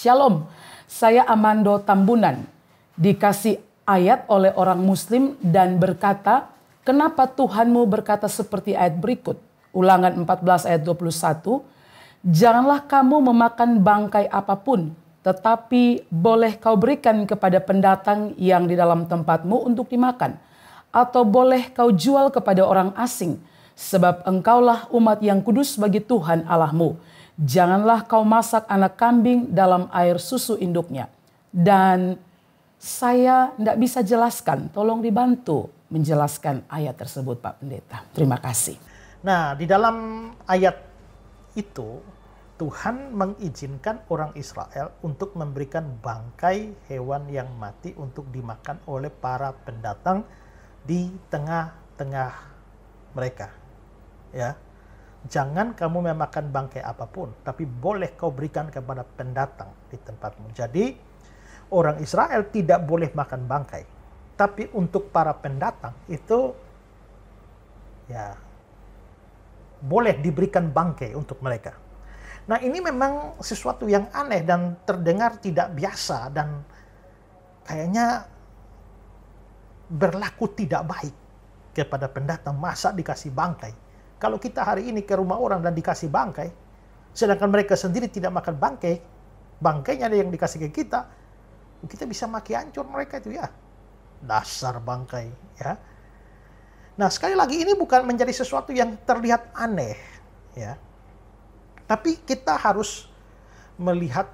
Shalom, saya Amando Tambunan. Dikasih ayat oleh orang Muslim dan berkata, kenapa Tuhanmu berkata seperti ayat berikut? Ulangan 14 ayat 21. Janganlah kamu memakan bangkai apapun, tetapi boleh kau berikan kepada pendatang yang di dalam tempatmu untuk dimakan. Atau boleh kau jual kepada orang asing, sebab engkaulah umat yang kudus bagi Tuhan Allahmu. Janganlah kau masak anak kambing dalam air susu induknya. Dan saya tidak bisa jelaskan, tolong dibantu menjelaskan ayat tersebut Pak Pendeta. Terima kasih. Nah, di dalam ayat itu Tuhan mengizinkan orang Israel untuk memberikan bangkai hewan yang mati untuk dimakan oleh para pendatang di tengah-tengah mereka. Ya. Jangan kamu memakan bangkai apapun, tapi boleh kau berikan kepada pendatang di tempatmu. Jadi, orang Israel tidak boleh makan bangkai. Tapi untuk para pendatang itu, ya, boleh diberikan bangkai untuk mereka. Nah, ini memang sesuatu yang aneh dan terdengar tidak biasa dan kayaknya berlaku tidak baik kepada pendatang. Masa dikasih bangkai? Kalau kita hari ini ke rumah orang dan dikasih bangkai, sedangkan mereka sendiri tidak makan bangkai, bangkainya ada yang dikasih ke kita bisa maki hancur mereka itu ya. Dasar bangkai ya. Nah, sekali lagi ini bukan menjadi sesuatu yang terlihat aneh ya. Tapi kita harus melihat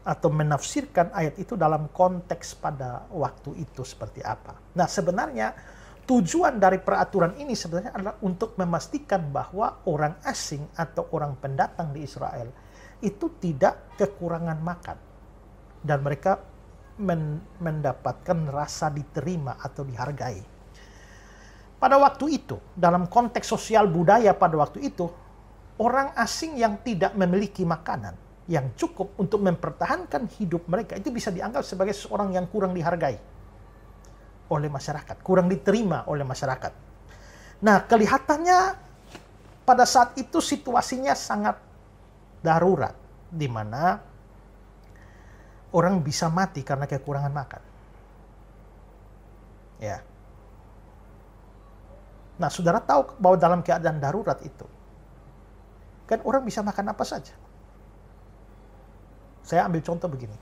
atau menafsirkan ayat itu dalam konteks pada waktu itu seperti apa. Nah, sebenarnya tujuan dari peraturan ini sebenarnya adalah untuk memastikan bahwa orang asing atau orang pendatang di Israel itu tidak kekurangan makan. Dan mereka mendapatkan rasa diterima atau dihargai. Pada waktu itu, dalam konteks sosial budaya pada waktu itu, orang asing yang tidak memiliki makanan yang cukup untuk mempertahankan hidup mereka itu bisa dianggap sebagai seorang yang kurang dihargai oleh masyarakat, kurang diterima oleh masyarakat. Nah, kelihatannya pada saat itu situasinya sangat darurat, di mana orang bisa mati karena kekurangan makan. Ya. Nah, saudara tahu bahwa dalam keadaan darurat itu, kan orang bisa makan apa saja. Saya ambil contoh begini.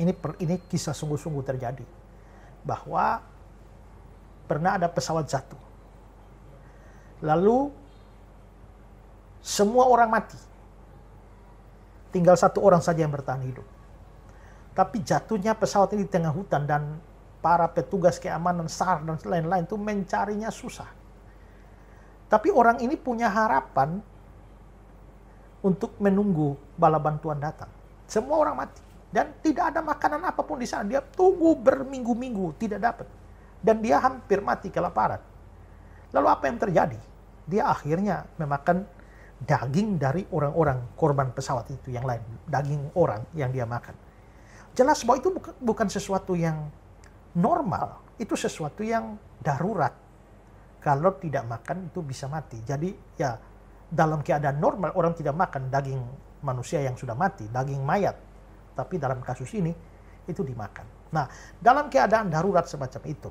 Ini kisah sungguh-sungguh terjadi. Bahwa pernah ada pesawat jatuh. Lalu semua orang mati. Tinggal satu orang saja yang bertahan hidup. Tapi jatuhnya pesawat ini di tengah hutan dan para petugas keamanan SAR dan lain-lain itu mencarinya susah. Tapi orang ini punya harapan untuk menunggu bala bantuan datang. Semua orang mati. Dan tidak ada makanan apapun di sana. Dia tunggu berminggu-minggu, tidak dapat. Dan dia hampir mati kelaparan. Lalu apa yang terjadi? Dia akhirnya memakan daging dari orang-orang korban pesawat itu yang lain. Daging orang yang dia makan. Jelas bahwa itu bukan sesuatu yang normal. Itu sesuatu yang darurat. Kalau tidak makan itu bisa mati. Jadi ya dalam keadaan normal orang tidak makan daging manusia yang sudah mati, daging mayat. Tapi dalam kasus ini, itu dimakan. Nah, dalam keadaan darurat semacam itu,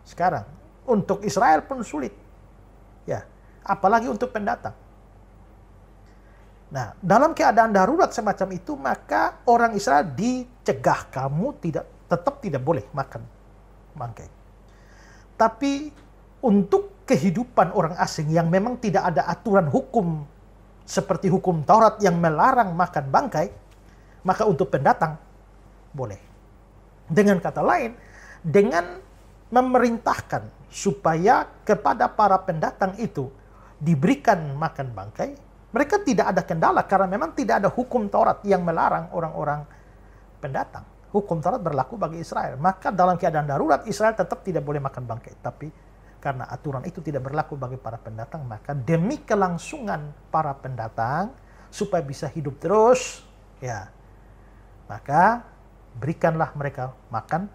sekarang, untuk Israel pun sulit. Ya, apalagi untuk pendatang. Nah, dalam keadaan darurat semacam itu, maka orang Israel dicegah, kamu tetap tidak boleh makan bangkai. Tapi, untuk kehidupan orang asing yang memang tidak ada aturan hukum, seperti hukum Taurat yang melarang makan bangkai, maka untuk pendatang boleh. Dengan kata lain, dengan memerintahkan supaya kepada para pendatang itu diberikan makan bangkai, mereka tidak ada kendala karena memang tidak ada hukum Taurat yang melarang orang-orang pendatang. Hukum Taurat berlaku bagi Israel. Maka dalam keadaan darurat Israel tetap tidak boleh makan bangkai. Tapi karena aturan itu tidak berlaku bagi para pendatang, maka demi kelangsungan para pendatang supaya bisa hidup terus, ya, maka berikanlah mereka makan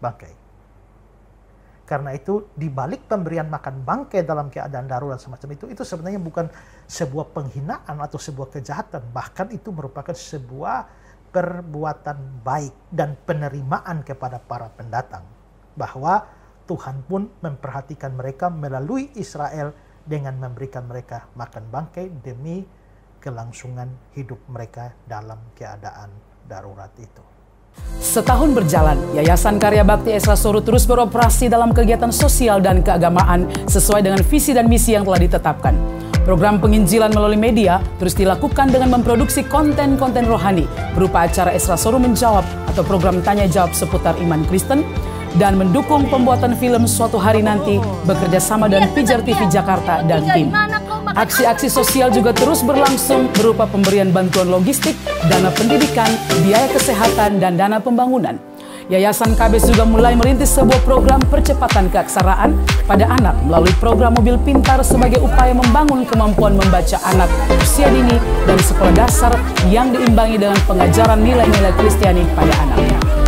bangkai. Karena itu di balik pemberian makan bangkai dalam keadaan darurat semacam itu sebenarnya bukan sebuah penghinaan atau sebuah kejahatan. Bahkan itu merupakan sebuah perbuatan baik dan penerimaan kepada para pendatang. Bahwa Tuhan pun memperhatikan mereka melalui Israel dengan memberikan mereka makan bangkai demi kelangsungan hidup mereka dalam keadaan darurat itu. Setahun berjalan, Yayasan Karya Bakti Esra Soro terus beroperasi dalam kegiatan sosial dan keagamaan sesuai dengan visi dan misi yang telah ditetapkan. Program penginjilan melalui media terus dilakukan dengan memproduksi konten-konten rohani berupa acara Esra Soro Menjawab atau program tanya jawab seputar iman Kristen, dan mendukung pembuatan film Suatu Hari Nanti bekerja sama dengan Pijar TV Jakarta dan tim. Aksi-aksi sosial juga terus berlangsung berupa pemberian bantuan logistik, dana pendidikan, biaya kesehatan, dan dana pembangunan. Yayasan KBS juga mulai merintis sebuah program percepatan keaksaraan pada anak melalui program mobil pintar sebagai upaya membangun kemampuan membaca anak usia dini dan sekolah dasar yang diimbangi dengan pengajaran nilai-nilai Kristiani pada anaknya.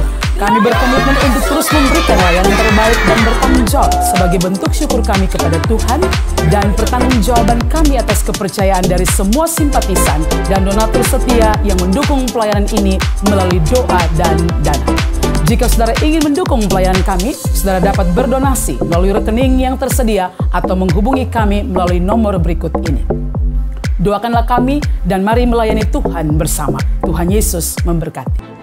Kami berkomitmen untuk terus memberikan layanan terbaik dan bertanggung jawab sebagai bentuk syukur kami kepada Tuhan dan pertanggungjawaban kami atas kepercayaan dari semua simpatisan dan donatur setia yang mendukung pelayanan ini melalui doa dan dana. Jika saudara ingin mendukung pelayanan kami, saudara dapat berdonasi melalui rekening yang tersedia atau menghubungi kami melalui nomor berikut ini. Doakanlah kami dan mari melayani Tuhan bersama. Tuhan Yesus memberkati.